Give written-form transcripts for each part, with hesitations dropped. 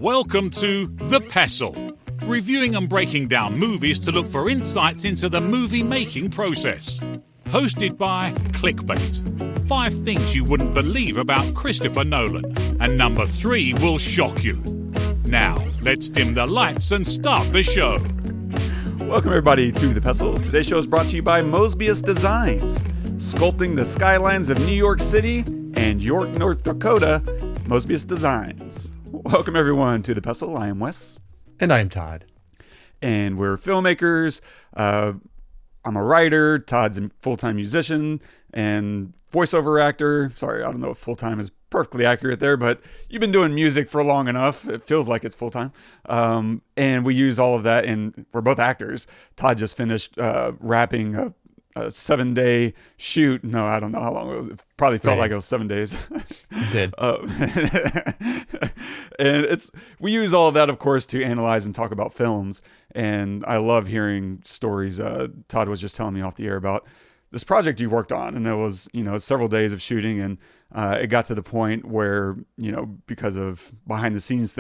Welcome to The Pestle, reviewing and breaking down movies to look for insights into the movie-making process. Hosted by Clickbait. 5 things you wouldn't believe about Christopher Nolan. And number 3 will shock you. Now, let's dim the lights and start the show. Welcome everybody to The Pestle. Today's show is brought to you by Mosbius Designs. Sculpting the skylines of New York City and York, North Dakota, Mosbius Designs. Welcome everyone to The Pestle. I am Wes. And I am Todd. And we're filmmakers. I'm a writer. Todd's a full-time musician and voiceover actor. Sorry, I don't know if full-time is perfectly accurate there, but you've been doing music for long enough. It feels like it's full-time. And we use all of that, and we're both actors. Todd just finished wrapping a 7-day shoot. No, I don't know how long it was. It probably felt like it was 7 days. It did. And we use all of that, of course, to analyze and talk about films. And I love hearing stories. Todd was just telling me off the air about this project you worked on, and it was, several days of shooting, and it got to the point where, because of behind the scenes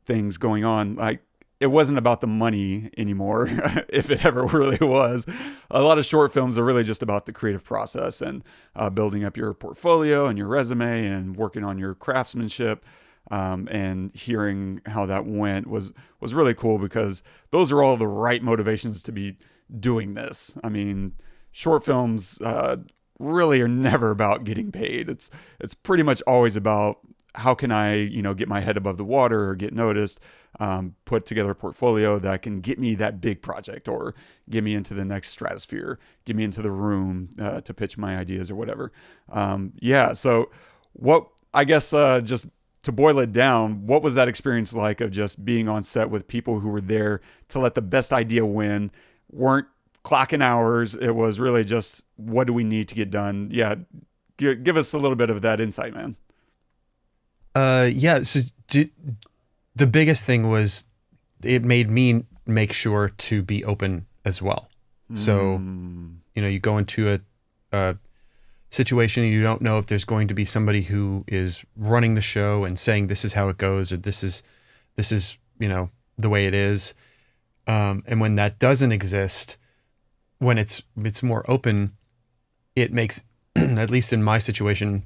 things going on, like, it wasn't about the money anymore, if it ever really was. A lot of short films are really just about the creative process and building up your portfolio and your resume and working on your craftsmanship. And hearing how that went was really cool, because those are all the right motivations to be doing this. I mean, short films really are never about getting paid. It's pretty much always about how can I, get my head above the water or get noticed, put together a portfolio that can get me that big project or get me into the next stratosphere, get me into the room to pitch my ideas or whatever. So I guess just to boil it down, what was that experience like of just being on set with people who were there to let the best idea win, weren't clocking hours? It was really just, what do we need to get done? Yeah. Give us a little bit of that insight, man. So the biggest thing was it made me make sure to be open as well. So, you go into a situation and you don't know if there's going to be somebody who is running the show and saying this is how it goes, or this is the way it is. And when that doesn't exist, when it's more open, it makes, at least in my situation,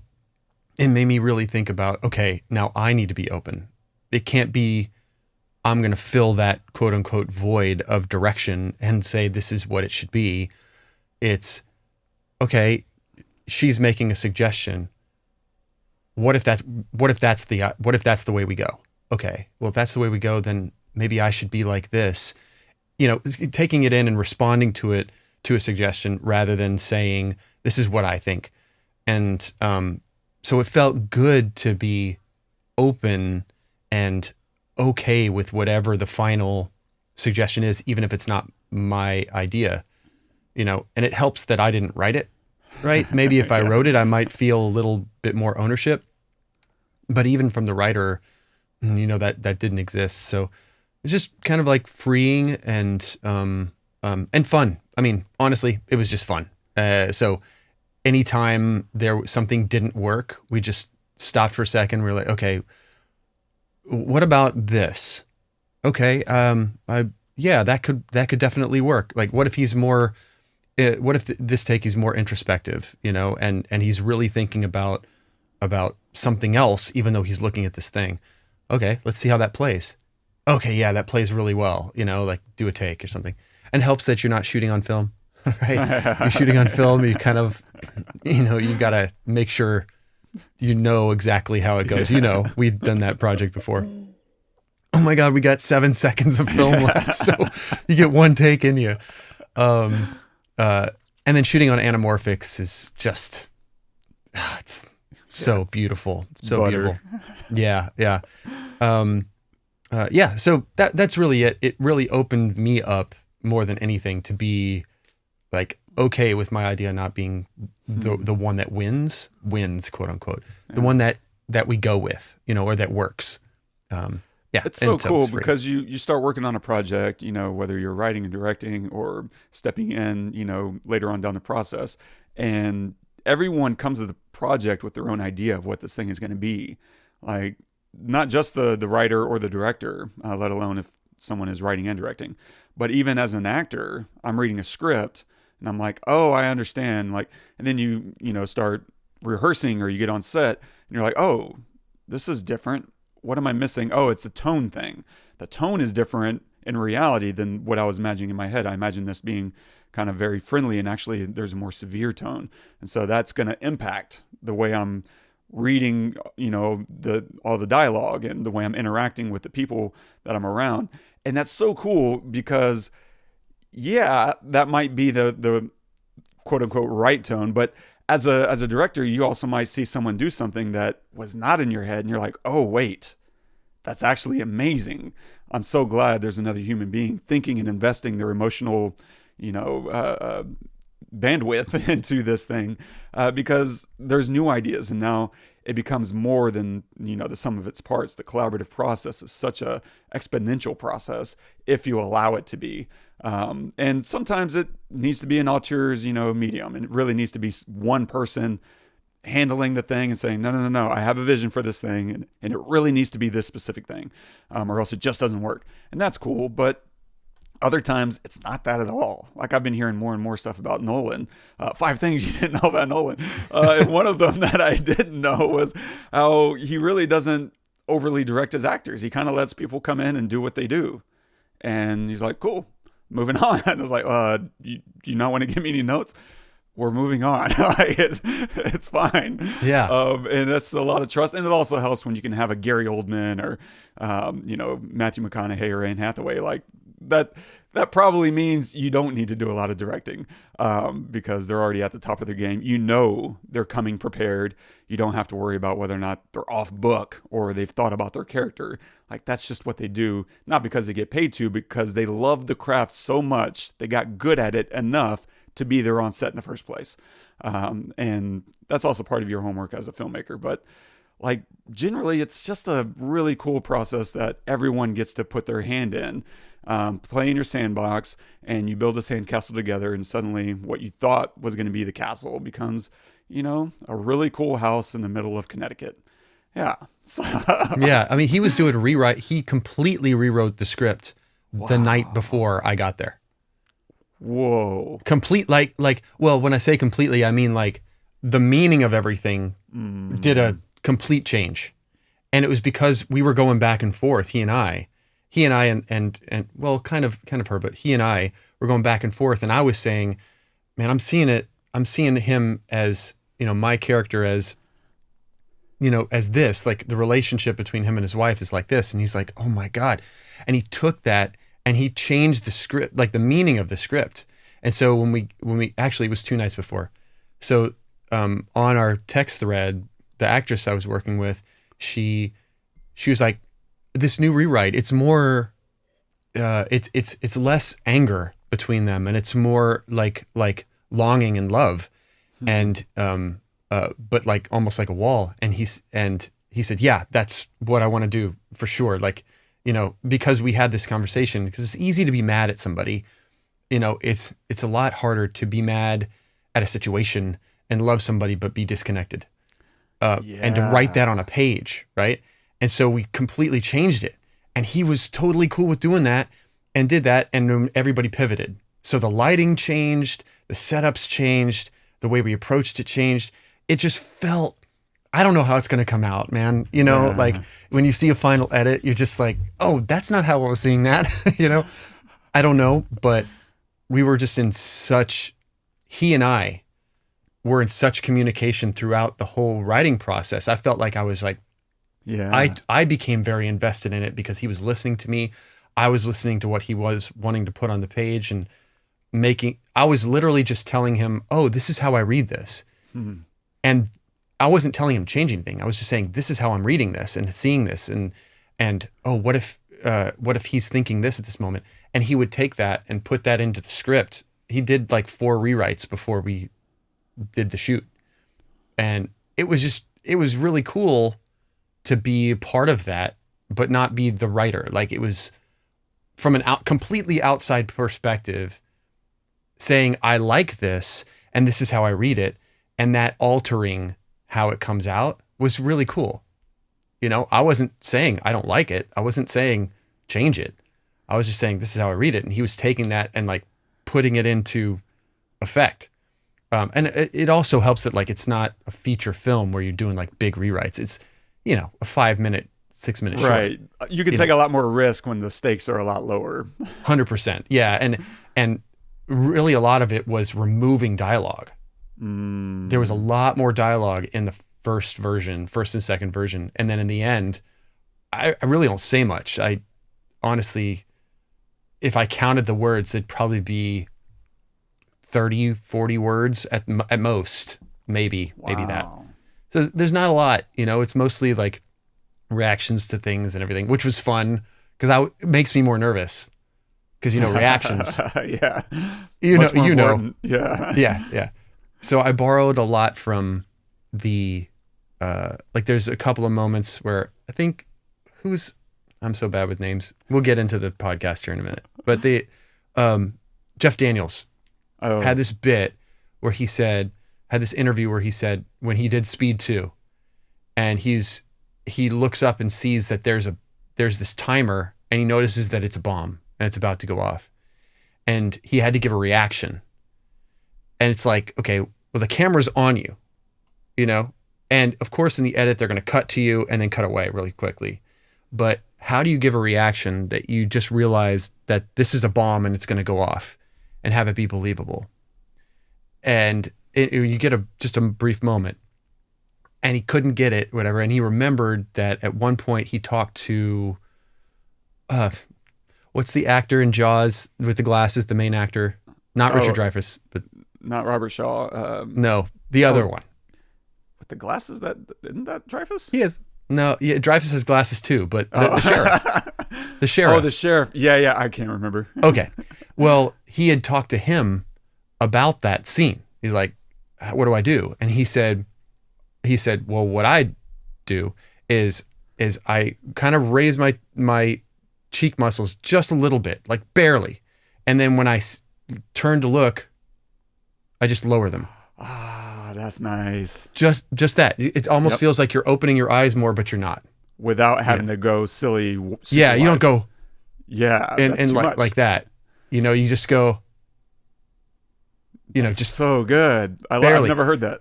it made me really think about, okay, now I need to be open. It can't be, I'm going to fill that quote unquote void of direction and say, this is what it should be. It's, okay, she's making a suggestion. What if that's the way we go? Okay, well, if that's the way we go, then maybe I should be like this, taking it in and responding to it, to a suggestion, rather than saying, this is what I think. And, so it felt good to be open and okay with whatever the final suggestion is, even if it's not my idea, and it helps that I didn't write it, right? Maybe if I wrote it, I might feel a little bit more ownership, but even from the writer, that didn't exist. So it's just kind of like freeing and fun. I mean, honestly, it was just fun. So anytime something didn't work, we just stopped for a second. We're like, okay, what about this? Okay, that could definitely work. Like, what if he's more? What if this take is more introspective? And he's really thinking about something else, even though he's looking at this thing. Okay, let's see how that plays. Okay, yeah, that plays really well. Like do a take or something. And it helps that you're not shooting on film. Right? You're shooting on film, you kind of, you got to make sure exactly how it goes. We've done that project before. Oh my God, we got 7 seconds of film left. So you get one take in you. And then shooting on anamorphics is just, it's so beautiful. It's so butter. Beautiful. Yeah. So that's really it. It really opened me up more than anything to be like, okay with my idea not being the one that wins, quote unquote, the one that we go with, or that works. It's so cool because you start working on a project, whether you're writing and directing or stepping in, later on down the process, and everyone comes to the project with their own idea of what this thing is going to be. Like, not just the writer or the director, let alone if someone is writing and directing, but even as an actor, I'm reading a script and I'm like, oh, I understand. Like, and then you start rehearsing or you get on set and you're like, oh, this is different. What am I missing? Oh, it's a tone thing. The tone is different in reality than what I was imagining in my head. I imagine this being kind of very friendly, and actually there's a more severe tone. And so that's going to impact the way I'm reading, all the dialogue and the way I'm interacting with the people that I'm around. And that's so cool because, yeah, that might be the quote unquote right tone, but as a director, you also might see someone do something that was not in your head and you're like, oh, wait, that's actually amazing. I'm so glad there's another human being thinking and investing their emotional, bandwidth into this thing, because there's new ideas, and now it becomes more than the sum of its parts. The collaborative process is such a exponential process if you allow it to be, and sometimes it needs to be an auteur's medium, and it really needs to be one person handling the thing and saying, no, I have a vision for this thing, and it really needs to be this specific thing, or else it just doesn't work. And that's cool, but other times it's not that at all. Like, I've been hearing more and more stuff about Nolan. 5 things you didn't know about Nolan. And one of them that I didn't know was how he really doesn't overly direct his actors. He kind of lets people come in and do what they do. And he's like, cool, moving on. I was like, do you not want to give me any notes? We're moving on. Like, it's fine. Yeah. And that's a lot of trust. And it also helps when you can have a Gary Oldman or, Matthew McConaughey or Anne Hathaway. Like, that probably means you don't need to do a lot of directing, because they're already at the top of their game. They're coming prepared. You don't have to worry about whether or not they're off book or they've thought about their character. Like, that's just what they do, not because they get paid to, because they love the craft so much. They got good at it enough to be there on set in the first place. And that's also part of your homework as a filmmaker. But like, generally, it's just a really cool process that everyone gets to put their hand in. Play in your sandbox, and you build a sandcastle together, and suddenly what you thought was going to be the castle becomes, a really cool house in the middle of Connecticut. Yeah. So, yeah. I mean, he was doing a rewrite. He completely rewrote the script the night before I got there. Whoa. Complete, well, when I say completely, I mean like the meaning of everything did a complete change. And it was because we were going back and forth, he and I and well, kind of her, but he and I were going back and forth, and I was saying, man, I'm seeing him as, my character as, as this, like the relationship between him and his wife is like this. And he's like, oh my God. And he took that and he changed the script, like the meaning of the script. And so when we actually, it was 2 nights before. So on our text thread, the actress I was working with, she was like, this new rewrite, it's more, it's less anger between them, and it's more like longing and love, and but like almost like a wall. And he said, yeah, that's what I want to do for sure. Like, because we had this conversation, because it's easy to be mad at somebody, it's a lot harder to be mad at a situation and love somebody but be disconnected, and to write that on a page, right? And so we completely changed it. And he was totally cool with doing that and did that. And everybody pivoted. So the lighting changed, the setups changed, the way we approached it changed. It just felt, I don't know how it's going to come out, man. Like when you see a final edit, you're just like, oh, that's not how I was seeing that. I don't know. But we were just he and I were in such communication throughout the whole writing process. I felt like I was like, yeah, I became very invested in it because he was listening to me. I was listening to what he was wanting to put on the page, and I was literally just telling him, oh, this is how I read this. Mm-hmm. And I wasn't telling him change anything. I was just saying, this is how I'm reading this and seeing this. And oh, what if he's thinking this at this moment? And he would take that and put that into the script. He did like 4 rewrites before we did the shoot. And it was really cool to be part of that, but not be the writer. Like, it was from an completely outside perspective, saying, I like this, and this is how I read it, and that altering how it comes out was really cool. You know, I wasn't saying I don't like it. I wasn't saying change it. I was just saying this is how I read it. And he was taking that and like putting it into effect. And it also helps that like it's not a feature film where you're doing like big rewrites. It's, you know, a 5-minute, 6-minute short. Right. You can take a lot more risk when the stakes are a lot lower. 100%. Yeah. And really a lot of it was removing dialogue. There was a lot more dialogue in the first and second version. And then in the end, I really don't say much. I honestly, if I counted the words, it'd probably be 30, 40 words at most, maybe that. So there's not a lot, you know, it's mostly like reactions to things and everything, which was fun because it makes me more nervous because, you know, reactions. Yeah. You Much more know. important. Yeah. Yeah. So I borrowed a lot from the, like there's a couple of moments where I think I'm so bad with names. We'll get into the podcast here in a minute, but Jeff Daniels had this bit where he had this interview where he said when he did Speed 2 and he looks up and sees that there's this timer and he notices that it's a bomb and it's about to go off and he had to give a reaction. And it's like, okay, well, the camera's on you, you know? And of course, in the edit, they're going to cut to you and then cut away really quickly. But how do you give a reaction that you just realize that this is a bomb and it's going to go off and have it be believable? And you get just a brief moment. And he couldn't get it, whatever. And he remembered that at one point he talked to, what's the actor in Jaws with the glasses, the main actor? Not Richard Dreyfuss, but... Not Robert Shaw. No, the other one. With the glasses, isn't that Dreyfuss? He is. No, yeah, Dreyfuss has glasses too, but the sheriff. The sheriff. Oh, the sheriff. Yeah, I can't remember. Okay. Well, he had talked to him about that scene. He's like, what do I do? And he said, well, what I do is I kind of raise my cheek muscles just a little bit, like barely. And then when I turn to look, I just lower them. Ah, that's nice. Just that. It almost feels like you're opening your eyes more, but you're not. Without having to go silly. Yeah, you don't go. Yeah, and like that. You know, you just go. You know, that's just so good. I've never heard that.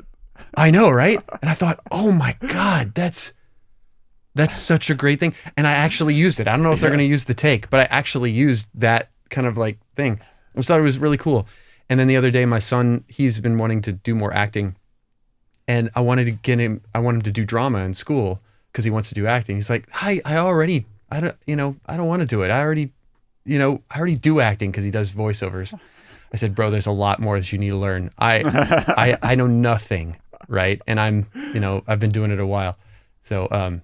I know, right? And I thought, oh my God, that's such a great thing. And I actually used it. I don't know if they're going to use the take, but I actually used that kind of like thing. I just thought it was really cool. And then the other day, my son, he's been wanting to do more acting. And I wanted him to do drama in school because he wants to do acting. He's like, I don't want to do it. I already do acting because he does voiceovers. I said, bro, there's a lot more that you need to learn. I know nothing, right? And I've been doing it a while. So I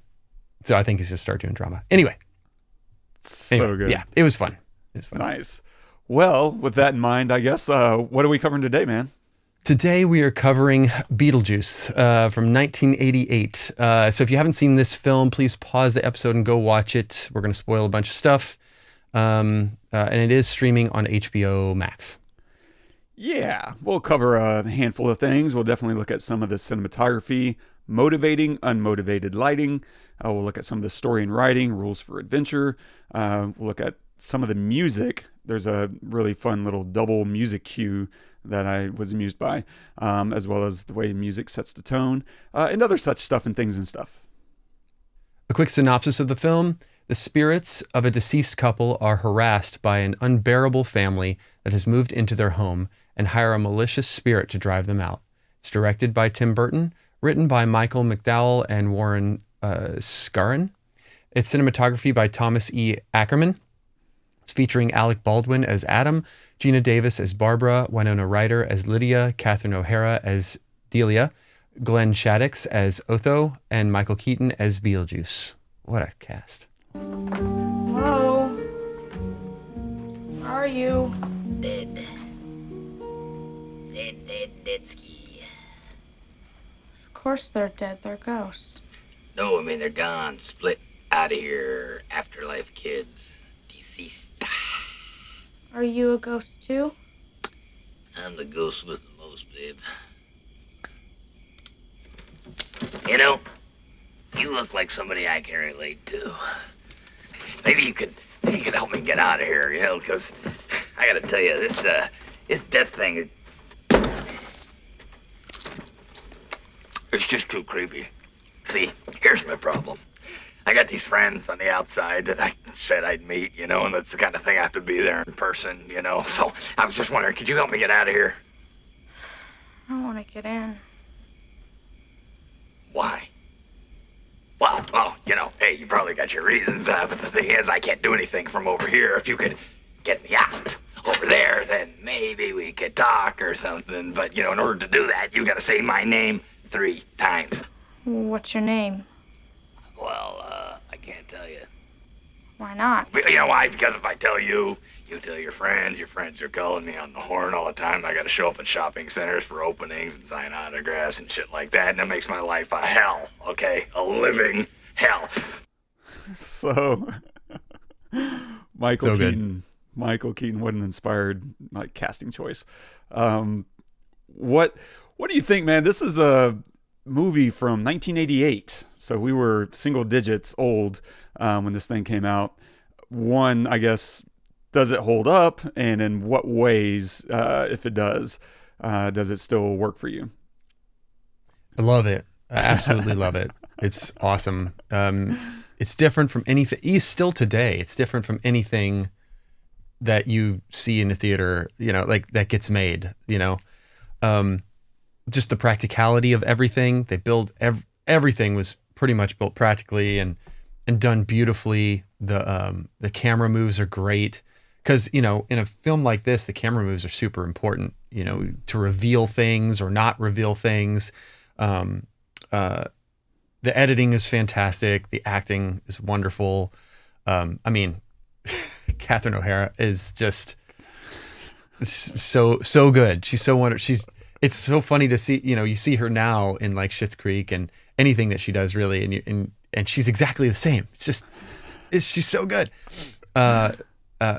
think he's going to start doing drama. Anyway, good. Yeah, it was fun. Nice. Well, with that in mind, I guess, what are we covering today, man? Today we are covering Beetlejuice from 1988. So if you haven't seen this film, please pause the episode and go watch it. We're going to spoil a bunch of stuff. And it is streaming on HBO Max. Yeah, we'll cover a handful of things. We'll definitely look at some of the cinematography, motivating, unmotivated lighting. We'll look at some of the story and writing, rules for adventure. We'll look at some of the music. There's a really fun little double music cue that I was amused by, as well as the way music sets the tone, and other such stuff and things and stuff. A quick synopsis of the film. The spirits of a deceased couple are harassed by an unbearable family that has moved into their home and hire a malicious spirit to drive them out. It's directed by Tim Burton, written by Michael McDowell and Warren Skaaren. It's cinematography by Thomas E. Ackerman. It's featuring Alec Baldwin as Adam, Geena Davis as Barbara, Winona Ryder as Lydia, Catherine O'Hara as Delia, Glenn Shadix as Otho, and Michael Keaton as Beetlejuice. What a cast. Hello? Where are you? Dead. Dead ski. Of course they're dead. They're ghosts. No, I mean they're gone. Split out of here. Afterlife kids. Deceased. Are you a ghost too? I'm the ghost with the most, babe. You know, You look like somebody I can relate to. Maybe you could help me get out of here, you know, because I gotta tell you, this death thing, it's just too creepy. See, here's my problem. I got these friends on the outside that I said I'd meet, you know, and that's the kind of thing I have to be there in person, you know. So I was just wondering, could you help me get out of here? I don't want to get in. Why? Well, you know, hey, you probably got your reasons, but the thing is, I can't do anything from over here. If you could get me out over there, then maybe we could talk or something. But, you know, in order to do that, you gotta say my name 3 times. What's your name? Well, I can't tell you. Why not? But you know why? Because if I tell you, you tell your friends are calling me on the horn all the time. I gotta show up at shopping centers for openings and sign autographs and shit like that, and that makes my life a hell, okay? A living hell. So, Michael So good. Keaton. Michael Keaton, what an inspired like casting choice. What do you think, man? This is a movie from 1988, so we were single digits old when this thing came out. One, I guess, does it hold up, and in what ways, if it does it still work for you? I love it. I absolutely love it. It's awesome. It's different from anything. Still today, it's different from anything that you see in the theater, you know, like that gets made, you know. Just the practicality of everything. They build everything was pretty much built practically and done beautifully. The camera moves are great because, you know, in a film like this, the camera moves are super important, you know, to reveal things or not reveal things. The editing is fantastic. The acting is wonderful. I mean, Catherine O'Hara is just so good. She's so wonderful. It's so funny to see, you know, you see her now in like Schitt's Creek and anything that she does really. And she's exactly the same. She's so good. And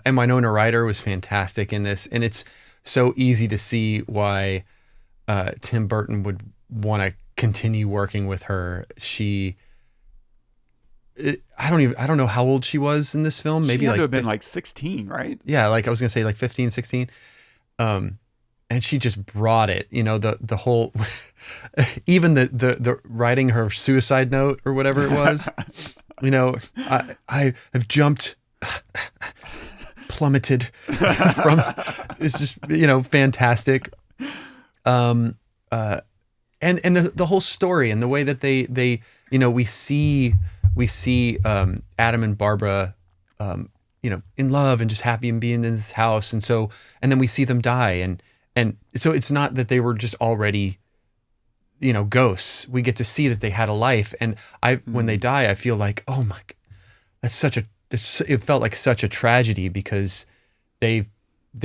Winona Ryder was fantastic in this. And it's so easy to see why Tim Burton would want to continue working with her. I don't know how old she was in this film. Maybe she had like to have been like 16, right? Yeah, like I was gonna say like 15, 16. And she just brought it, you know, the whole, even the writing her suicide note or whatever it was, you know, I have jumped, plummeted from, it's just, you know, fantastic. And the whole story and the way that they, you know, we see Adam and Barbara, you know, in love and just happy and being in this house. And then we see them die. And so it's not that they were just already, you know, ghosts. We get to see that they had a life. And when they die, I feel like, oh my God, it felt like such a tragedy because they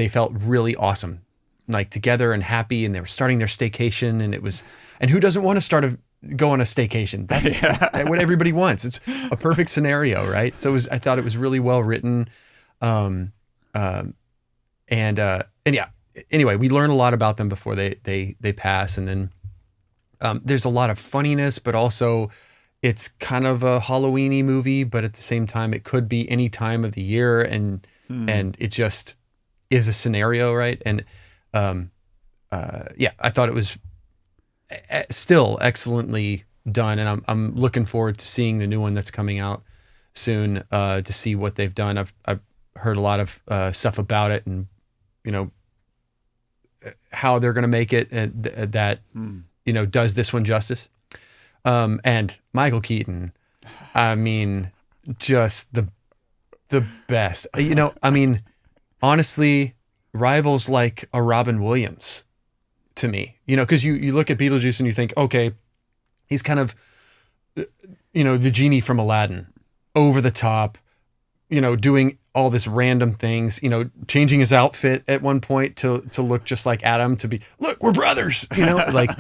felt really awesome, like together and happy, and they were starting their staycation, and who doesn't want to go on a staycation? That's what everybody wants. It's a perfect scenario, right? So I thought it was really well written. And yeah, anyway, we learn a lot about them before they pass. And then there's a lot of funniness, but also it's kind of a Halloween-y movie, but at the same time, it could be any time of the year. And it just is a scenario, right? And yeah, I thought it was still excellently done. And I'm looking forward to seeing the new one that's coming out soon to see what they've done. I've heard a lot of stuff about it, and, you know, how they're going to make it that, you know, does this one justice. And Michael Keaton, I mean, just the best, you know, I mean, honestly, rivals like a Robin Williams to me, you know, cause you look at Beetlejuice and you think, okay, he's kind of, you know, the genie from Aladdin, over the top, you know, doing all this random things, you know, changing his outfit at one point to look just like Adam, to be, look, we're brothers, you know, like,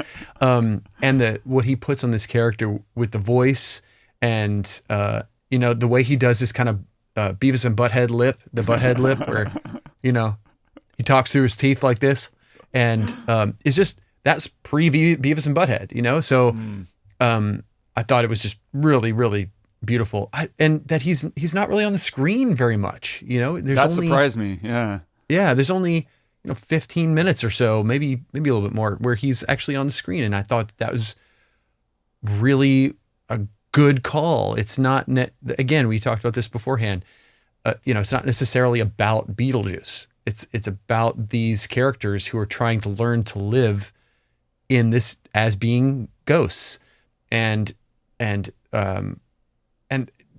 and what he puts on this character with the voice and, you know, the way he does this kind of Beavis and Butthead lip, where, you know, he talks through his teeth like this, and it's just, that's pre Beavis and Butthead, you know? So I thought it was just really, really beautiful. And that he's not really on the screen very much. That surprised me. Yeah. Yeah. There's only 15 minutes or so, maybe a little bit more, where he's actually on the screen, and I thought that was really a good call. It's not again, we talked about this beforehand. It's not necessarily about Beetlejuice. It's about these characters who are trying to learn to live in this as being ghosts, and the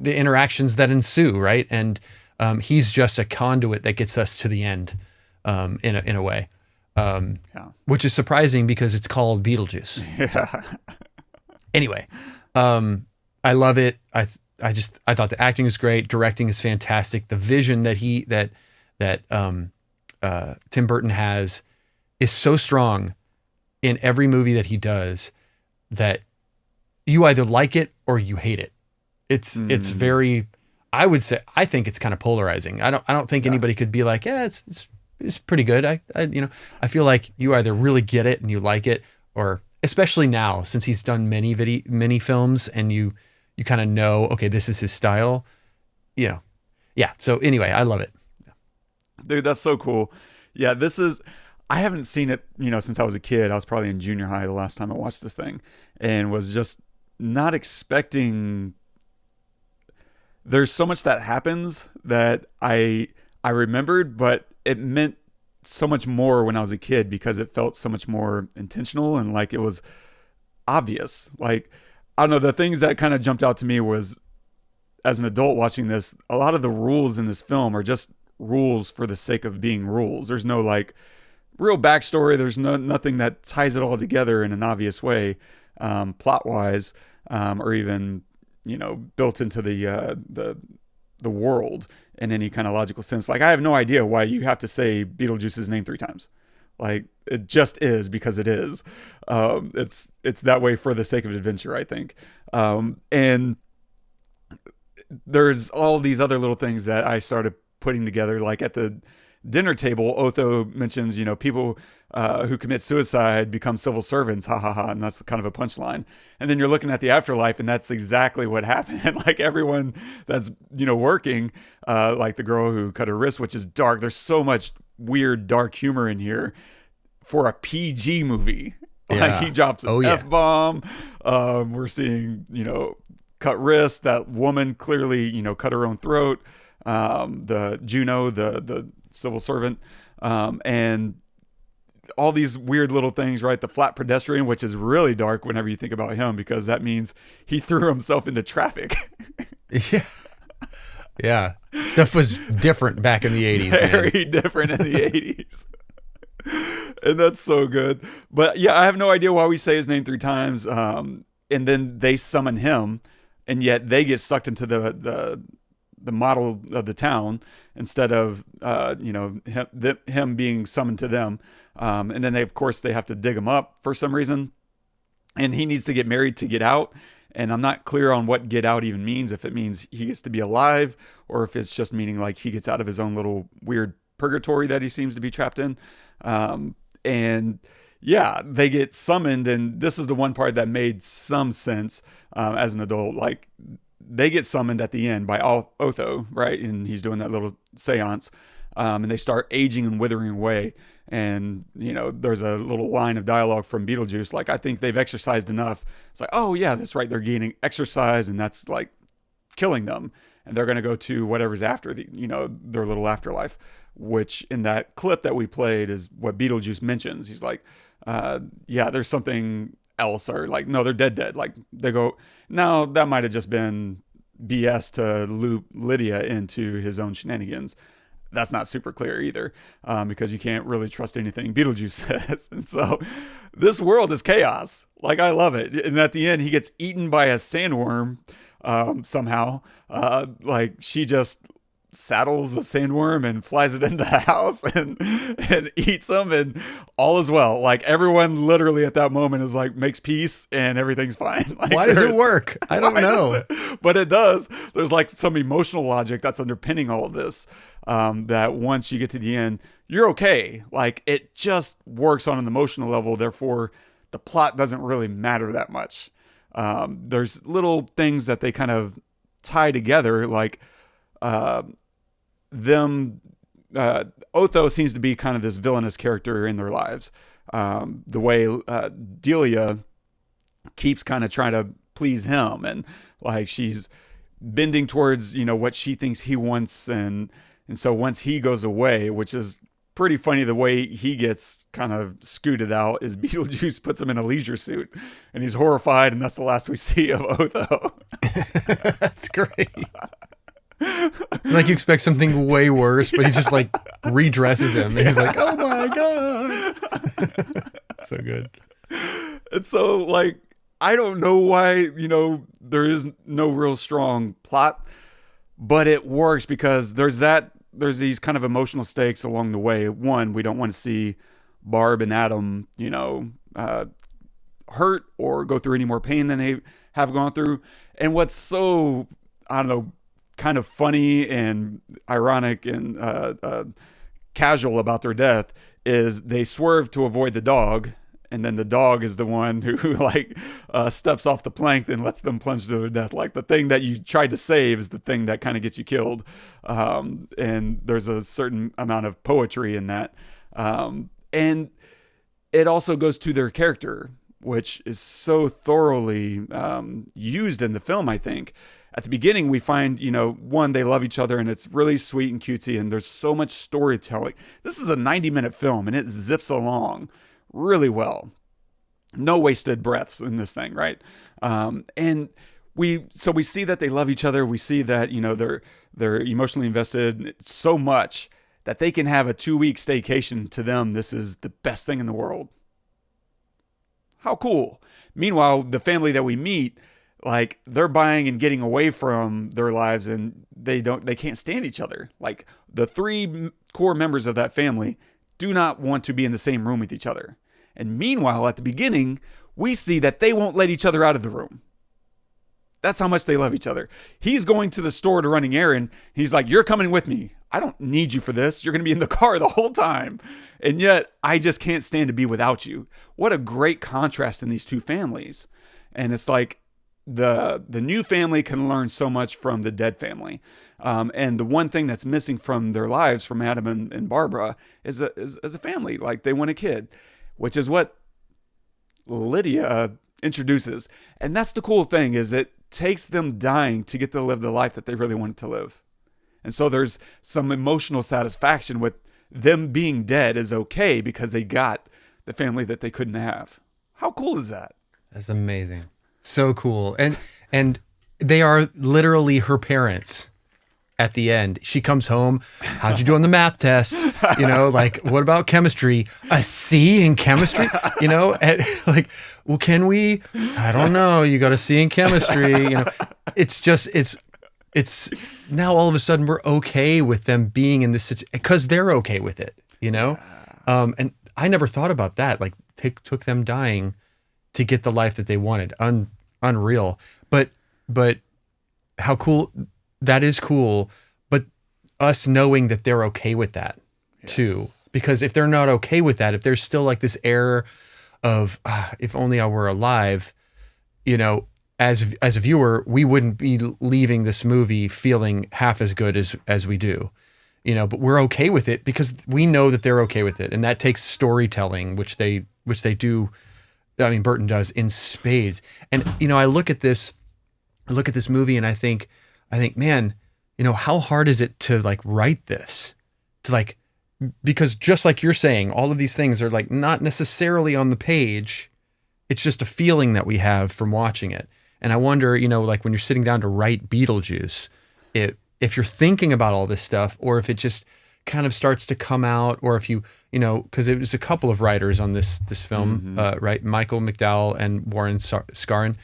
interactions that ensue, right? And he's just a conduit that gets us to the end, in a way, which is surprising because it's called Beetlejuice. Yeah. So, anyway, I love it. I thought the acting was great, directing is fantastic. The vision that Tim Burton has is so strong in every movie that he does that you either like it or you hate it. It's very, I would say, I think it's kind of polarizing. I don't think anybody could be like, yeah, it's pretty good. I feel like you either really get it and you like it, or especially now since he's done many films and you kind of know, okay, this is his style. Yeah. So anyway, I love it. Dude, that's so cool. Yeah, I haven't seen it, since I was a kid. I was probably in junior high the last time I watched this thing, and was just not expecting. There's so much that happens that I remembered, but it meant so much more when I was a kid because it felt so much more intentional and like it was obvious. Like, I don't know, the things that kind of jumped out to me was, as an adult watching this, a lot of the rules in this film are just rules for the sake of being rules. There's no like real backstory. There's nothing that ties it all together in an obvious way, plot wise, or even, built into the world in any kind of logical sense. Like, I have no idea why you have to say Beetlejuice's name 3 times. Like, it just is because it is. It's that way for the sake of adventure, I think. And there's all these other little things that I started putting together. Like at the dinner table, Otho mentions, people who commit suicide become civil servants, ha ha ha, and that's kind of a punchline. And then you're looking at the afterlife, and that's exactly what happened. Like everyone that's working, like the girl who cut her wrist, which is dark. There's so much weird dark humor in here for a PG movie. Yeah. Like he drops an F-bomb. We're seeing cut wrist. That woman clearly cut her own throat. The Juno, the civil servant, and all these weird little things, right? The flat pedestrian, which is really dark whenever you think about him, because that means he threw himself into traffic. Yeah. Stuff was different back in the 80s. Very different in the 80s. And that's so good. But yeah, I have no idea why we say his name 3 times. And then they summon him, and yet they get sucked into the model of the town instead of him being summoned to them, and then of course they have to dig him up for some reason, and he needs to get married to get out. And I'm not clear on what get out even means, if it means he gets to be alive or if it's just meaning like he gets out of his own little weird purgatory that he seems to be trapped in. And yeah, they get summoned, and this is the one part that made some sense as an adult. Like, they get summoned at the end by Otho, right? And he's doing that little seance, and they start aging and withering away. And, there's a little line of dialogue from Beetlejuice, like, I think they've exercised enough. It's like, oh yeah, that's right. They're gaining exercise, and that's like killing them. And they're going to go to whatever's after their little afterlife, which in that clip that we played is what Beetlejuice mentions. He's like, yeah, there's something else, or like, no, they're dead. Like, they go, no, that might've just been BS to loop Lydia into his own shenanigans. That's not super clear either, because you can't really trust anything Beetlejuice says. And so this world is chaos. Like, I love it. And at the end, he gets eaten by a sandworm somehow. Like, she just saddles the sandworm and flies it into the house and eats them, and all is well. Like, everyone literally at that moment is like, makes peace and everything's fine. Like, why does it work? I don't know. But it does. There's like some emotional logic that's underpinning all of this, that once you get to the end, you're okay. Like, it just works on an emotional level. Therefore, the plot doesn't really matter that much. There's little things that they kind of tie together, like Otho seems to be kind of this villainous character in their lives. The way Delia keeps kind of trying to please him, and like she's bending towards, what she thinks he wants. And so once he goes away, which is pretty funny, the way he gets kind of scooted out is Beetlejuice puts him in a leisure suit and he's horrified. And that's the last we see of Otho. That's great. Like you expect something way worse, but he just like redresses him. And he's like, oh my God. So good. And so like, I don't know why, there is no real strong plot, but it works because there's these kind of emotional stakes along the way. One, we don't want to see Barb and Adam, hurt or go through any more pain than they have gone through. And what's so, I don't know, kind of funny and ironic and casual about their death is they swerve to avoid the dog. And then the dog is the one who steps off the plank and lets them plunge to their death. Like the thing that you tried to save is the thing that kind of gets you killed. And there's a certain amount of poetry in that. And it also goes to their character, which is so thoroughly used in the film, I think. At the beginning, we find, one, they love each other and it's really sweet and cutesy and there's so much storytelling. This is a 90-minute film and it zips along really well. No wasted breaths in this thing, right? And we see that they love each other. We see that, they're emotionally invested so much that they can have a 2-week staycation. To them, this is the best thing in the world. How cool. Meanwhile, the family that we meet, like they're buying and getting away from their lives and they can't stand each other. Like the 3 core members of that family do not want to be in the same room with each other. And meanwhile, at the beginning, we see that they won't let each other out of the room. That's how much they love each other. He's going to the store to run an errand. He's like, you're coming with me. I don't need you for this. You're going to be in the car the whole time. And yet, I just can't stand to be without you. What a great contrast in these two families. And it's like the new family can learn so much from the dead family. And the one thing that's missing from their lives, from Adam and Barbara, is a family. Like they want a kid, which is what Lydia introduces. And that's the cool thing, is it takes them dying to get to live the life that they really wanted to live. And so there's some emotional satisfaction with them being dead is okay because they got the family that they couldn't have. How cool is that? That's amazing. So cool. And they are literally her parents. At the end, she comes home. How'd you do on the math test? What about chemistry? A C in chemistry? Well, can we? I don't know. You got a C in chemistry. It's just, it's now all of a sudden we're okay with them being in this situation because they're okay with it, And I never thought about that. Like, took them dying to get the life that they wanted. Unreal. But how cool. That is cool, but us knowing that they're okay with that too, because if they're not okay with that, if there's still like this air of if only I were alive, as a viewer, we wouldn't be leaving this movie feeling half as good as we do, but we're okay with it because we know that they're okay with it. And that takes storytelling, which they do. I mean, Burton does in spades. And, I look at this movie and I think, man, how hard is it to like write this? Because just like you're saying, all of these things are like not necessarily on the page. It's just a feeling that we have from watching it. And I wonder, like when you're sitting down to write Beetlejuice, if you're thinking about all this stuff, or if it just kind of starts to come out, or if because it was a couple of writers on this film, right? Michael McDowell and Warren Skaaren,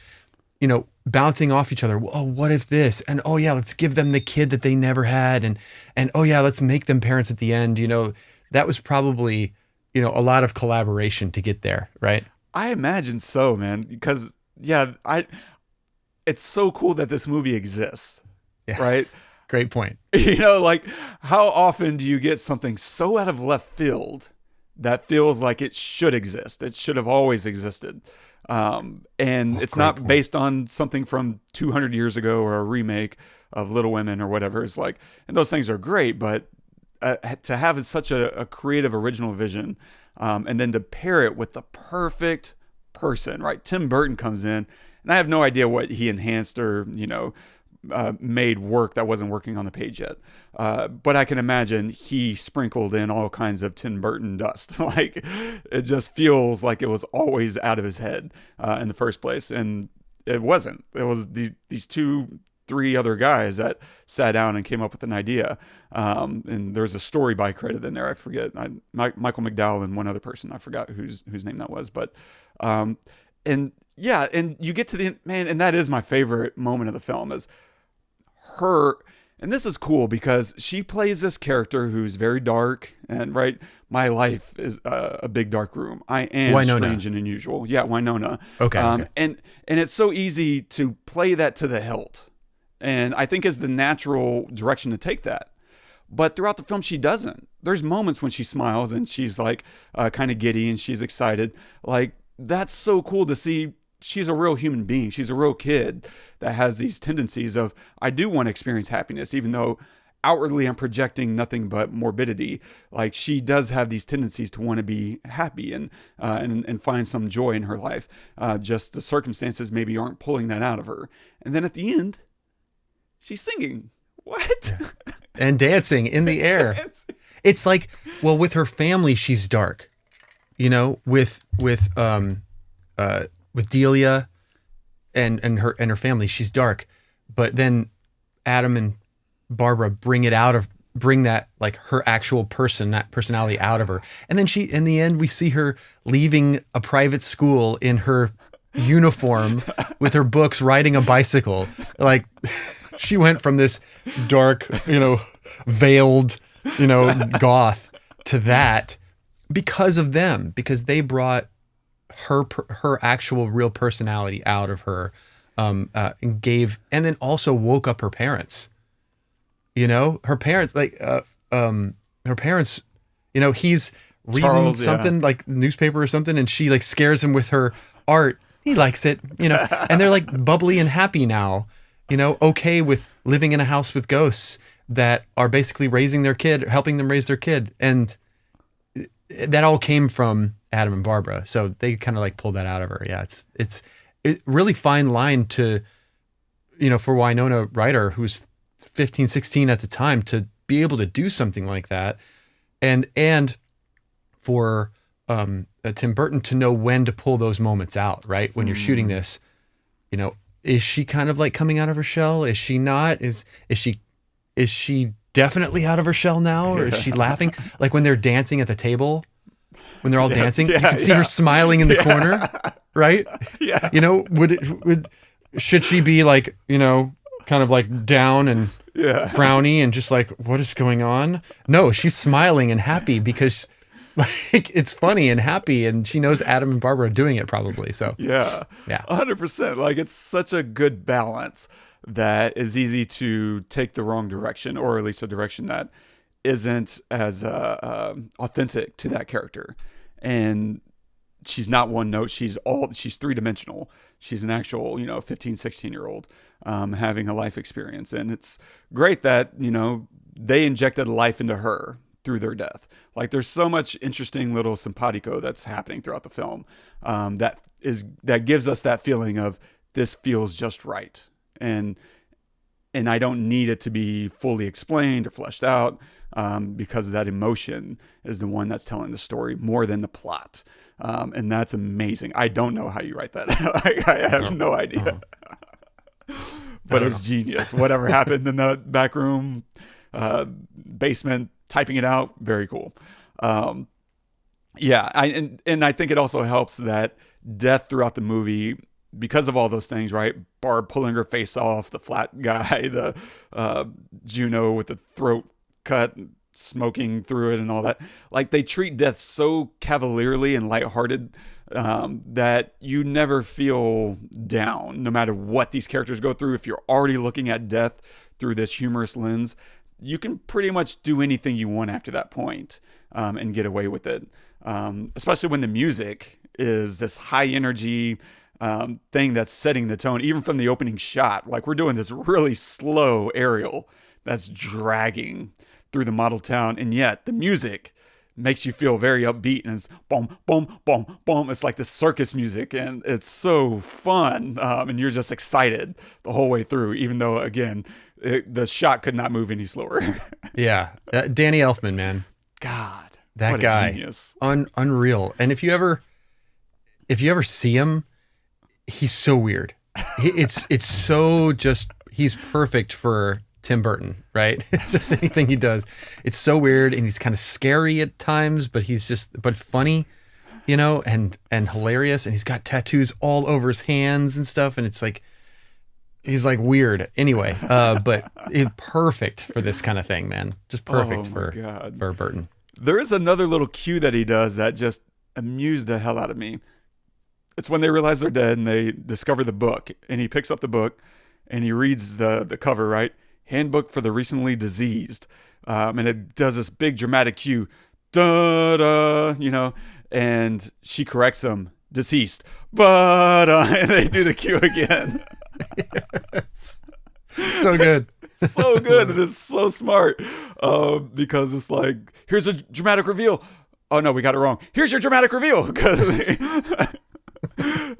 bouncing off each other. Oh, what if this? And oh yeah, let's give them the kid that they never had. And oh yeah, let's make them parents at the end. That was probably, a lot of collaboration to get there, right? I imagine so, man. Because it's so cool that this movie exists, right? Great point. How often do you get something so out of left field that feels like it should exist? It should have always existed. And it's not based on something from 200 years ago or a remake of Little Women or whatever. It's like, and those things are great, but to have such a creative original vision, and then to pair it with the perfect person, right? Tim Burton comes in, and I have no idea what he enhanced or, made work that wasn't working on the page yet. But I can imagine he sprinkled in all kinds of Tim Burton dust. Like, it just feels like it was always out of his head in the first place. And it wasn't. It was these 2-3 other guys that sat down and came up with an idea. And there's a story by credit in there. I forget. Michael McDowell and one other person. I forgot whose name that was. But, and yeah, and you get to the man, and that is my favorite moment of the film is her. And this is cool because she plays this character who's very dark, and right, my life is a big dark room. I am Winona. Strange and unusual. Yeah, Winona. Okay. And it's so easy to play that to the hilt, and I think is the natural direction to take that. But throughout the film, she doesn't. There's moments when she smiles and she's like kind of giddy and she's excited. Like, that's so cool to see. She's a real human being. She's a real kid that has these tendencies of, I do want to experience happiness, even though outwardly I'm projecting nothing but morbidity. Like, she does have these tendencies to want to be happy and find some joy in her life. Just the circumstances maybe aren't pulling that out of her. And then at the end, she's singing. What? Yeah. And dancing in the air. It's like, well, with her family, she's dark. With Delia and her family, she's dark. But then Adam and Barbara bring that, like, her actual person, that personality out of her. And then in the end, we see her leaving a private school in her uniform with her books, riding a bicycle. Like, she went from this dark, veiled, goth to that because of them, because they brought her actual real personality out of her, and then also woke up her parents. Her parents, he's reading Charles, something like newspaper or something, and she like scares him with her art. He likes it, and they're like bubbly and happy now, okay with living in a house with ghosts that are basically raising their kid, helping them raise their kid. And that all came from Adam and Barbara. So they kind of like pulled that out of her. Yeah. It's really fine line to, for Winona Ryder, who's 15, 16 at the time, to be able to do something like that. And for Tim Burton to know when to pull those moments out, right? When you're shooting this, is she kind of like coming out of her shell? Is she not? Is she definitely out of her shell now? Or is she laughing? Like when they're dancing at the table, when they're all dancing, you can see her smiling in the corner, right? Yeah. Should she be like, kind of like down and frowny and just like, what is going on? No, she's smiling and happy because like it's funny and happy, and she knows Adam and Barbara are doing it probably. So yeah, 100%. Like, it's such a good balance that is easy to take the wrong direction, or at least a direction that isn't as authentic to that character. And she's not one note. She's 3-dimensional. She's an actual, 15, 16-year-old having a life experience. And it's great that, they injected life into her through their death. Like, there's so much interesting little simpatico that's happening throughout the film that gives us that feeling of, this feels just right. And I don't need it to be fully explained or fleshed out, because that emotion is the one that's telling the story more than the plot. And that's amazing. I don't know how you write that. I have no idea. But it's genius. Whatever happened in the back room, basement, typing it out, very cool. I think it also helps that death throughout the movie, because of all those things, right? Barb pulling her face off, the flat guy, the Juno with the throat cut, smoking through it and all that. Like, they treat death so cavalierly and lighthearted that you never feel down, no matter what these characters go through. If you're already looking at death through this humorous lens, you can pretty much do anything you want after that point, and get away with it. Especially when the music is this high energy, thing that's setting the tone, even from the opening shot. Like, we're doing this really slow aerial that's dragging through the model town, and yet the music makes you feel very upbeat, and it's boom, boom, boom, boom. It's like the circus music, and it's so fun, and you're just excited the whole way through, even though, again, the shot could not move any slower. Yeah. Danny Elfman, man. God, that what a guy. genius. Unreal. And if you ever see him, he's so weird. It's so just, he's perfect for Tim Burton, right? It's just anything he does. It's so weird, and he's kind of scary at times, but but funny, and hilarious. And he's got tattoos all over his hands and stuff. And it's like, he's like weird anyway, but perfect for this kind of thing, man. Just perfect for Burton. There is another little cue that he does that just amused the hell out of me. It's when they realize they're dead and they discover the book, and he picks up the book and he reads the cover, right? Handbook for the Recently Diseased. And it does this big dramatic cue, da-da, and she corrects him, deceased, but, and they do the cue again. Yes. So good. So good. It is so smart, because it's like, here's a dramatic reveal. Oh no, we got it wrong. Here's your dramatic reveal.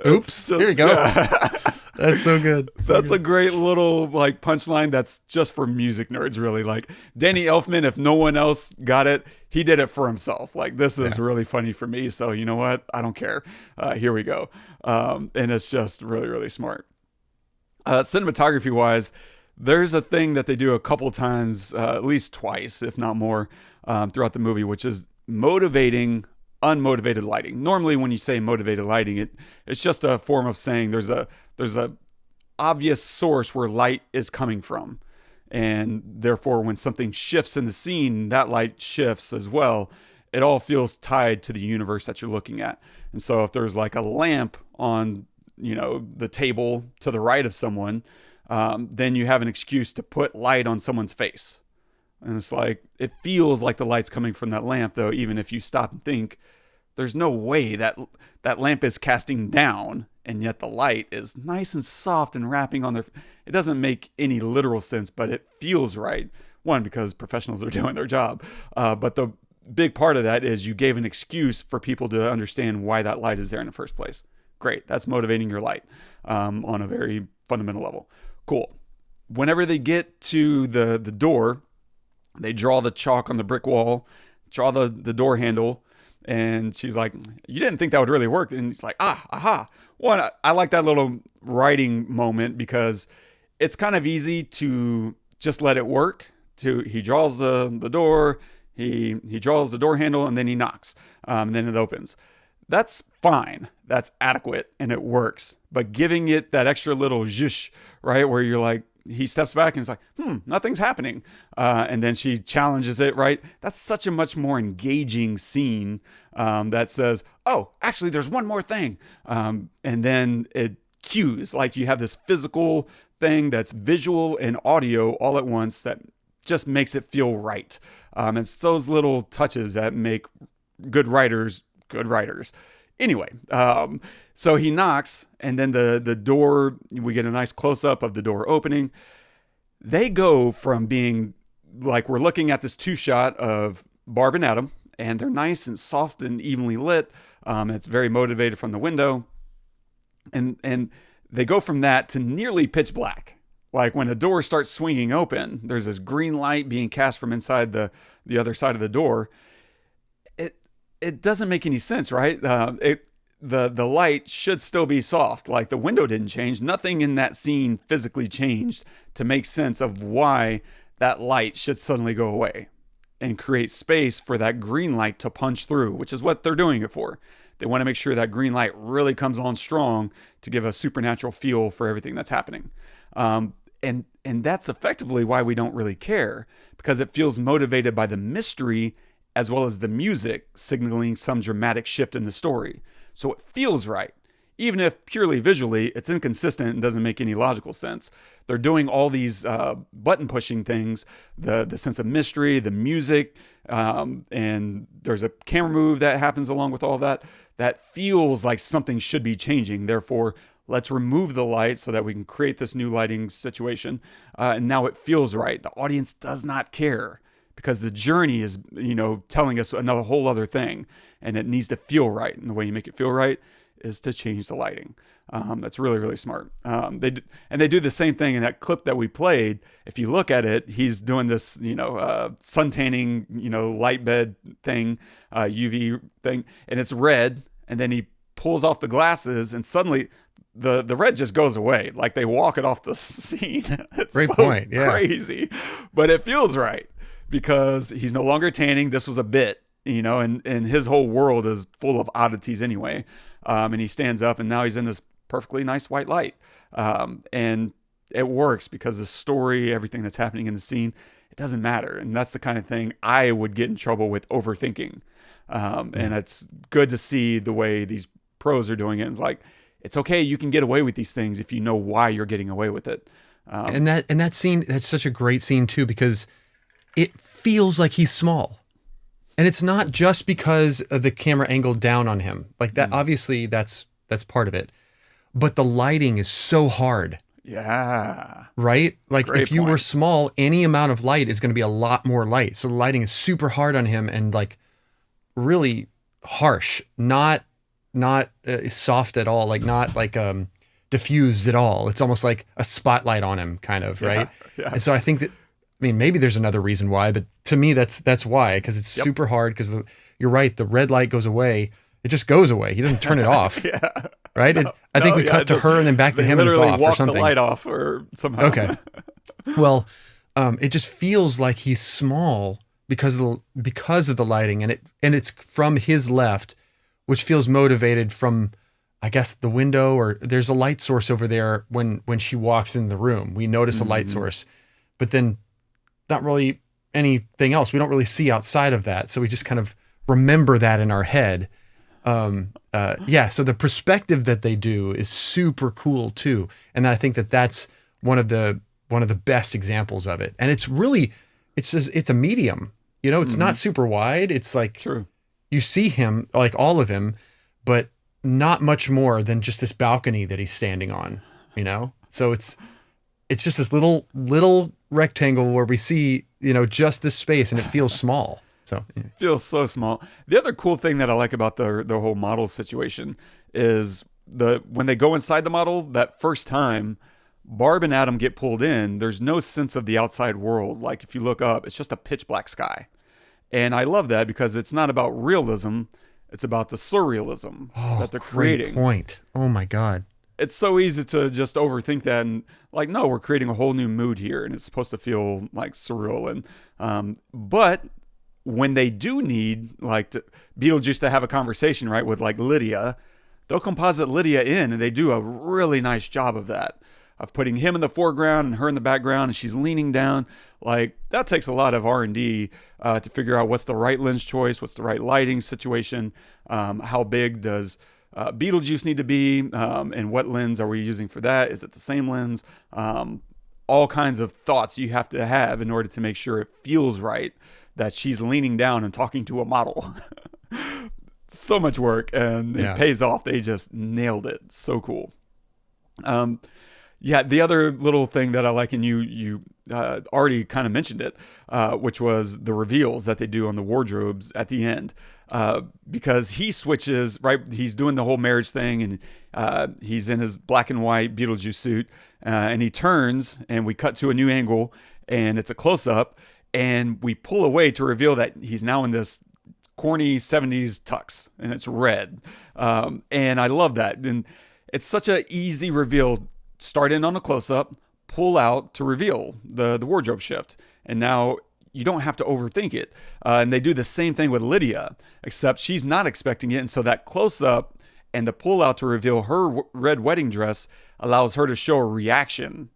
Oops. Here you go. Yeah. That's so good. That's a great little like punchline that's just for music nerds, really. Like, Danny Elfman, if no one else got it, he did it for himself. Like, this is really funny for me. So you know what? I don't care. Here we go. And it's just really, really smart. Cinematography wise, there's a thing that they do a couple times, at least twice, if not more, throughout the movie, which is motivating unmotivated lighting. Normally, when you say motivated lighting, it's just a form of saying there's a obvious source where light is coming from, and therefore when something shifts in the scene, that light shifts as well. It all feels tied to the universe that you're looking at. And so if there's like a lamp on the table to the right of someone, then you have an excuse to put light on someone's face. And it's like, it feels like the light's coming from that lamp, though, even if you stop and think, there's no way that lamp is casting down, and yet the light is nice and soft and wrapping on their... It doesn't make any literal sense, but it feels right. One, because professionals are doing their job. But the big part of that is you gave an excuse for people to understand why that light is there in the first place. Great. That's motivating your light on a very fundamental level. Cool. Whenever they get to the door, they draw the chalk on the brick wall, draw the door handle, and she's like, you didn't think that would really work. And he's like, aha. One, I like that little writing moment because it's kind of easy to just let it work. He draws the door, he draws the door handle, and then he knocks, and then it opens. That's fine. That's adequate, and it works. But giving it that extra little zhush, right, where you're like, he steps back and he's like, nothing's happening. And then she challenges it, right? That's such a much more engaging scene that says, oh, actually, there's one more thing. And then it cues, like you have this physical thing that's visual and audio all at once that just makes it feel right. It's those little touches that make good writers good writers. Anyway, so he knocks, and then the door, we get a nice close-up of the door opening. They go from being like, we're looking at this two-shot of Barb and Adam, and they're nice and soft and evenly lit. It's very motivated from the window. And they go from that to nearly pitch black. Like when the door starts swinging open, there's this green light being cast from inside the other side of the door. It doesn't make any sense, right? The light should still be soft. Like the window didn't change. Nothing in that scene physically changed to make sense of why that light should suddenly go away and create space for that green light to punch through, which is what they're doing it for. They want to make sure that green light really comes on strong to give a supernatural feel for everything that's happening. And that's effectively why we don't really care, because it feels motivated by the mystery as well as the music signaling some dramatic shift in the story. So it feels right. Even if purely visually, it's inconsistent and doesn't make any logical sense. They're doing all these button pushing things, the sense of mystery, the music, and there's a camera move that happens along with all that. That feels like something should be changing. Therefore, let's remove the light so that we can create this new lighting situation. And now it feels right. The audience does not care because the journey is, telling us another whole other thing, and it needs to feel right. And the way you make it feel right is to change the lighting. That's really, really smart. They do the same thing in that clip that we played. If you look at it, he's doing this, sun tanning, light bed thing, UV thing, and it's red. And then he pulls off the glasses, and suddenly the red just goes away. Like they walk it off the scene. It's Great so point. Yeah. crazy, but it feels right because he's no longer tanning. This was a bit, and his whole world is full of oddities anyway. And he stands up, and now he's in this perfectly nice white light. And it works because the story, everything that's happening in the scene, it doesn't matter. And that's the kind of thing I would get in trouble with overthinking. And it's good to see the way these pros are doing it. It's like, it's okay. You can get away with these things if you know why you're getting away with it. And that scene, that's such a great scene too, because it feels like he's small. And it's not just because of the camera angle down on him. Like that, obviously that's part of it. But the lighting is so hard. Yeah. Right? Like Great if you point. were small, any amount of light is going to be a lot more light. So the lighting is super hard on him and like really harsh, not soft at all, like not like diffused at all. It's almost like a spotlight on him kind of, right? Yeah. And so I think that, maybe there's another reason why, but to me that's why, because it's super hard, because you're right, the red light goes away. It just goes away. He doesn't turn it off. Yeah. Right? I think we cut to her and then back to him and it's off or something. The light off or somehow. Okay. Well, it just feels like he's small because of the lighting, and it's from his left, which feels motivated from, I guess, the window, or there's a light source over there when she walks in the room. We notice a light source, but then not really anything else. We don't really see outside of that. So we just kind of remember that in our head. So the perspective that they do is super cool too. And I think that's one of the best examples of it. And it's a medium, it's not super wide. It's like, True. You see him, like all of him, but not much more than just this balcony that he's standing on, So it's just this little rectangle where we see, just this space, and it feels small. So yeah. Feels so small. The other cool thing that I like about the whole model situation is when they go inside the model that first time, Barb and Adam get pulled in. There's no sense of the outside world. Like if you look up, it's just a pitch black sky. And I love that because it's not about realism. It's about the surrealism that they're creating. Great point. Oh my God. It's so easy to just overthink that and like, no, we're creating a whole new mood here and it's supposed to feel like surreal. And, but when they do need like Beetlejuice to have a conversation, right, with like Lydia, they'll composite Lydia in, and they do a really nice job of that, of putting him in the foreground and her in the background, and she's leaning down. Like that takes a lot of R&D to figure out what's the right lens choice, what's the right lighting situation, how big does Beetlejuice need to be, and what lens are we using for that? Is it the same lens? All kinds of thoughts you have to have in order to make sure it feels right that she's leaning down and talking to a model. So much work, and it pays off. They just nailed it. So cool. The other little thing that I like, and you already kind of mentioned it, which was the reveals that they do on the wardrobes at the end. Because he switches, right? He's doing the whole marriage thing, and he's in his black and white Beetlejuice suit, and he turns, and we cut to a new angle, and it's a close-up, and we pull away to reveal that he's now in this corny 70s tux, and it's red. And I love that. And it's such an easy reveal. Start in on a close-up, pull out to reveal the wardrobe shift. And now you don't have to overthink it. And they do the same thing with Lydia, except she's not expecting it. And so that close-up and the pull out to reveal her red wedding dress allows her to show a reaction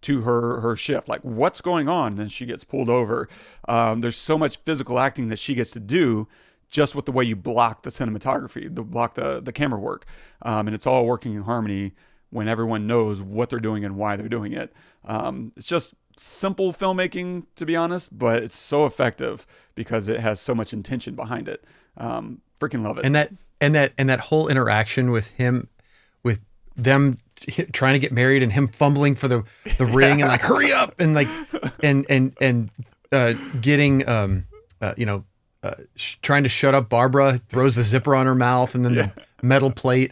to her shift, like what's going on. And then she gets pulled over. There's so much physical acting that she gets to do just with the way you block the cinematography, block the camera work. And it's all working in harmony when everyone knows what they're doing and why they're doing it. It's just simple filmmaking, to be honest, but it's so effective because it has so much intention behind it. Freaking love it. And that whole interaction with him, with them trying to get married and him fumbling for the ring and like hurry up and like and getting trying to shut up Barbara, throws the zipper on her mouth and then the metal plate.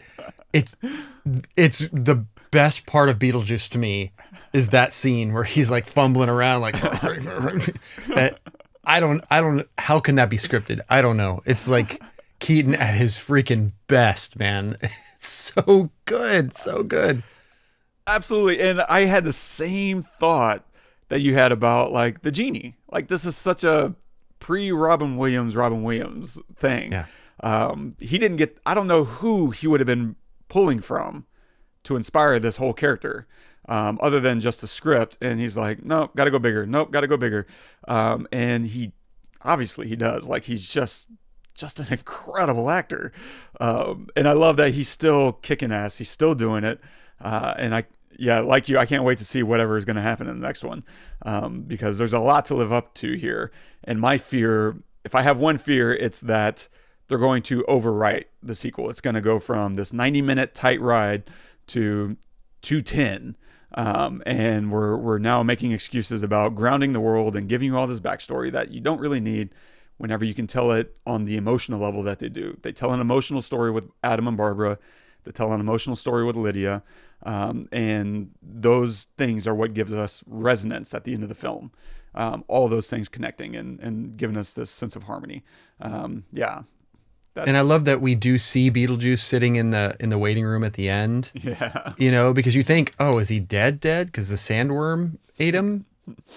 It's the best part of Beetlejuice to me is that scene where he's like fumbling around like I don't how can that be scripted? I don't know. It's like Keaton at his freaking best, man. It's so good. So good. Absolutely. And I had the same thought that you had about like the genie. Like this is such a pre-Robin Williams thing. Yeah. He didn't get, I don't know who he would have been pulling from to inspire this whole character, other than just the script. And he's like, nope, got to go bigger. Nope, got to go bigger. And he does. Like he's just an incredible actor. And I love that he's still kicking ass. He's still doing it. Like you, I can't wait to see whatever is going to happen in the next one, because there's a lot to live up to here. And my fear, if I have one fear, it's that they're going to overwrite the sequel. It's going to go from this 90-minute tight ride to 210. And we're now making excuses about grounding the world and giving you all this backstory that you don't really need, whenever you can tell it on the emotional level that they do. They tell an emotional story with Adam and Barbara. They tell an emotional story with Lydia. And those things are what gives us resonance at the end of the film. All of those things connecting and giving us this sense of harmony. And I love that we do see Beetlejuice sitting in the waiting room at the end. Yeah. You know, because you think, oh, is he dead? Because the sandworm ate him?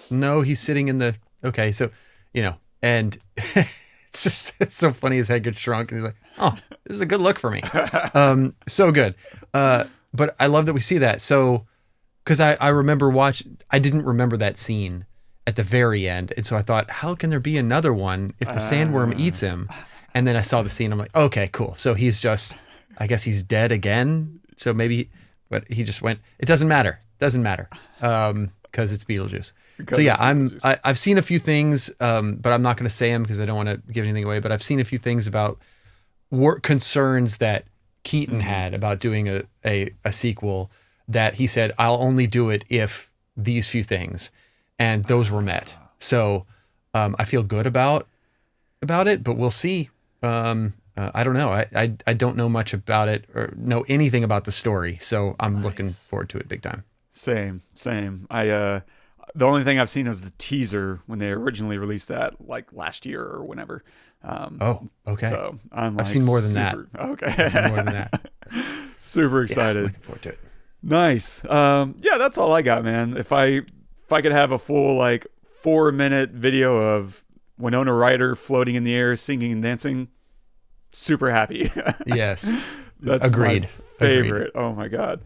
No, he's sitting in the, okay. So, you know, and it's so funny. His head gets shrunk and he's like, oh, this is a good look for me. So good. But I love that we see that. So, because I remember I didn't remember that scene at the very end. And so I thought, how can there be another one if the sandworm eats him? And then I saw the scene. I'm like, okay, cool. So he's just, I guess he's dead again. So maybe, but he just went, it doesn't matter. Because it's Beetlejuice. So yeah, I've seen a few things, but I'm not going to say them because I don't want to give anything away, but I've seen a few things about work concerns that Keaton had about doing a sequel, that he said, I'll only do it if these few things, and those were met. So I feel good about it, but we'll see. I don't know. I don't know much about it or know anything about the story, so I'm looking forward to it big time. Same. The only thing I've seen is the teaser when they originally released that, like last year or whenever. Okay. So I've seen more than that. Okay. I've seen more than that. Super excited. Looking forward to it. Nice. That's all I got, man. If I could have a full like 4-minute video of Winona Ryder floating in the air, singing and dancing, super happy. Yes. That's Agreed. my favorite. Oh my God.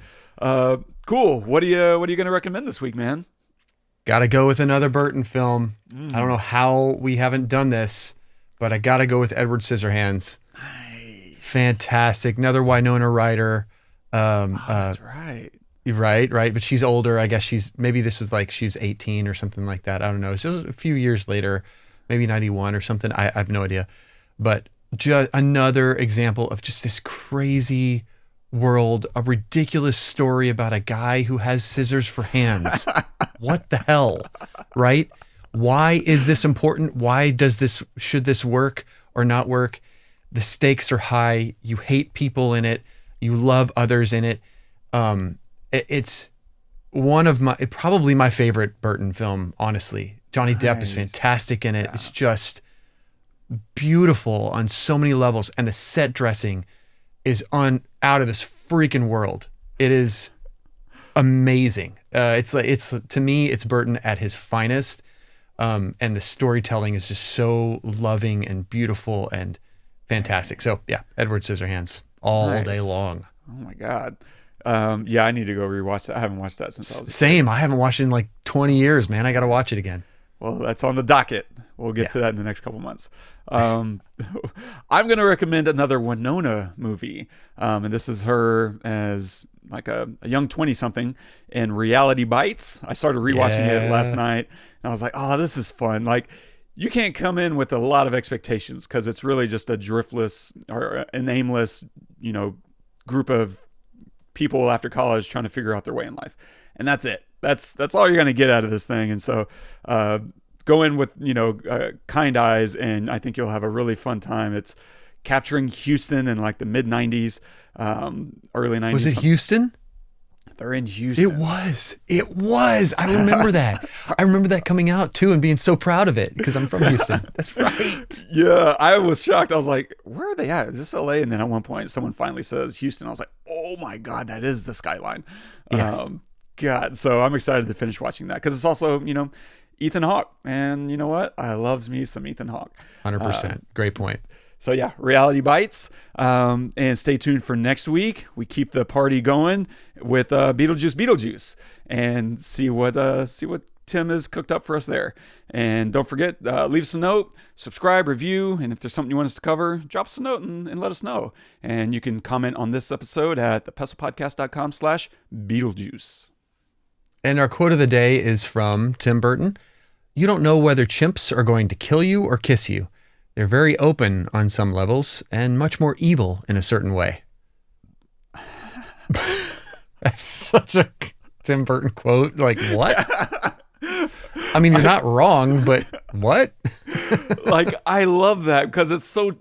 Cool. What are you going to recommend this week, man? Got to go with another Burton film. I don't know how we haven't done this, but I got to go with Edward Scissorhands. Nice. Fantastic. Another Winona Ryder. That's right. Right. But she's older. I guess maybe this was like she was 18 or something like that. I don't know. It's just a few years later, maybe 91 or something. I have no idea. But just another example of just this crazy world, a ridiculous story about a guy who has scissors for hands. What the hell, right? Why is this important? Why should this work or not work? The stakes are high. You hate people in it. You love others in it. It's one of probably my favorite Burton film, honestly. Johnny Depp is fantastic in it. Yeah. It's just beautiful on so many levels. And the set dressing is out of this freaking world. It is amazing. To me, it's Burton at his finest. And the storytelling is just so loving and beautiful and fantastic. So yeah, Edward Scissorhands all day long. Oh my God. I need to go rewatch that. I haven't watched that since I was a Same. kid. I haven't watched it in like 20 years, man. I got to watch it again. Well, that's on the docket. We'll get to that in the next couple months. I'm going to recommend another Winona movie. And this is her as like a young 20-something in Reality Bites. I started rewatching it last night and I was like, oh, this is fun. Like, you can't come in with a lot of expectations because it's really just a driftless or an aimless, group of people after college trying to figure out their way in life. And that's it. That's all you're going to get out of this thing. And so go in with, kind eyes, and I think you'll have a really fun time. It's capturing Houston in like the mid 90s, early 90s. Was it Houston? They're in Houston. It was. I remember that. I remember that coming out too and being so proud of it because I'm from Houston. That's right. Yeah, I was shocked. I was like, where are they at? Is this LA? And then at one point, someone finally says Houston. I was like, oh my God, that is the skyline. Yes. God. So I'm excited to finish watching that because it's also, Ethan Hawke. And you know what? I loves me some Ethan Hawke. 100%. Great point. So yeah, Reality Bites, and stay tuned for next week. We keep the party going with Beetlejuice, and see what Tim has cooked up for us there. And don't forget, leave us a note, subscribe, review, and if there's something you want us to cover, drop us a note and let us know. And you can comment on this episode at thepestlepodcast.com/Beetlejuice. And our quote of the day is from Tim Burton. You don't know whether chimps are going to kill you or kiss you. They're very open on some levels and much more evil in a certain way. That's such a Tim Burton quote. Like, what? I mean, you're not wrong, but what? Like, I love that because it's so,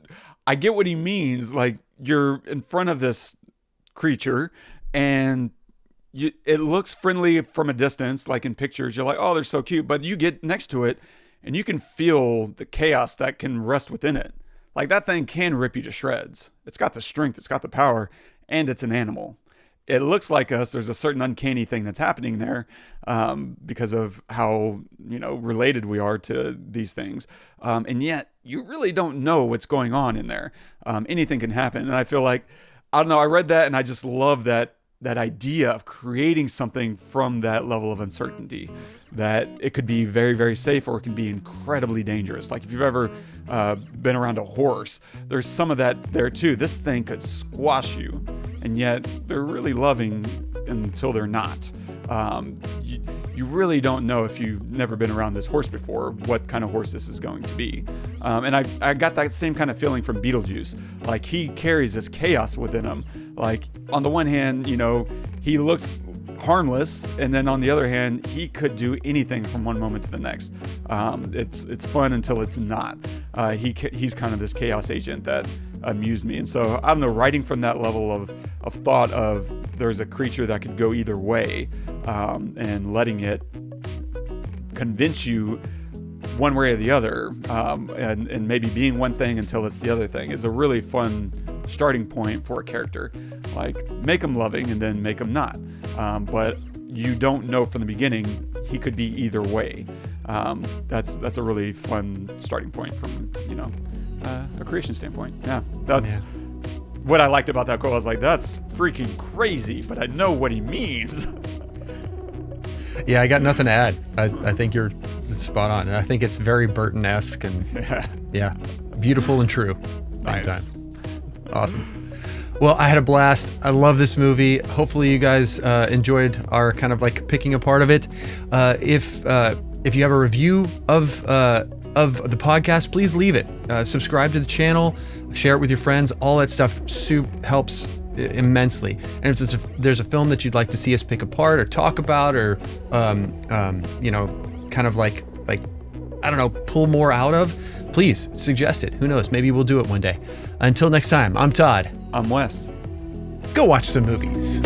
I get what he means. Like, you're in front of this creature and it looks friendly from a distance, like in pictures. You're like, oh, they're so cute. But you get next to it, and you can feel the chaos that can rest within it. Like, that thing can rip you to shreds. It's got the strength, it's got the power, and it's an animal. It looks like us. There's a certain uncanny thing that's happening there because of how, related we are to these things. And yet, you really don't know what's going on in there. Anything can happen. And I feel like, I don't know, I read that and I just love that idea of creating something from that level of uncertainty, that it could be very, very safe or it can be incredibly dangerous. Like if you've ever been around a horse, there's some of that there too. This thing could squash you, and yet they're really loving until they're not. You really don't know, if you've never been around this horse before, what kind of horse this is going to be. And I got that same kind of feeling from Beetlejuice. Like, he carries this chaos within him. Like, on the one hand, he looks harmless, and then on the other hand, he could do anything from one moment to the next. It's fun until it's not. He's kind of this chaos agent that amused me. And so, I don't know, writing from that level of thought of there's a creature that could go either way, and letting it convince you one way or the other, and maybe being one thing until it's the other thing, is a really fun starting point for a character. Like, make him loving and then make him not. But you don't know from the beginning, he could be either way. That's a really fun starting point from, a creation standpoint. Yeah, that's what I liked about that quote. I was like, that's freaking crazy, but I know what he means. Yeah, I got nothing to add. I think you're spot on. I think it's very Burton-esque and yeah, beautiful and true. Nice. Time. Awesome. Well, I had a blast. I love this movie. Hopefully you guys enjoyed our kind of like picking apart of it. If you have a review of the podcast, please leave it. Subscribe to the channel, share it with your friends. All that stuff helps immensely. And if there's a film that you'd like to see us pick apart or talk about, or kind of like I don't know, pull more out of, please suggest it. Who knows? Maybe we'll do it one day. Until next time, I'm Todd. I'm Wes. Go watch some movies.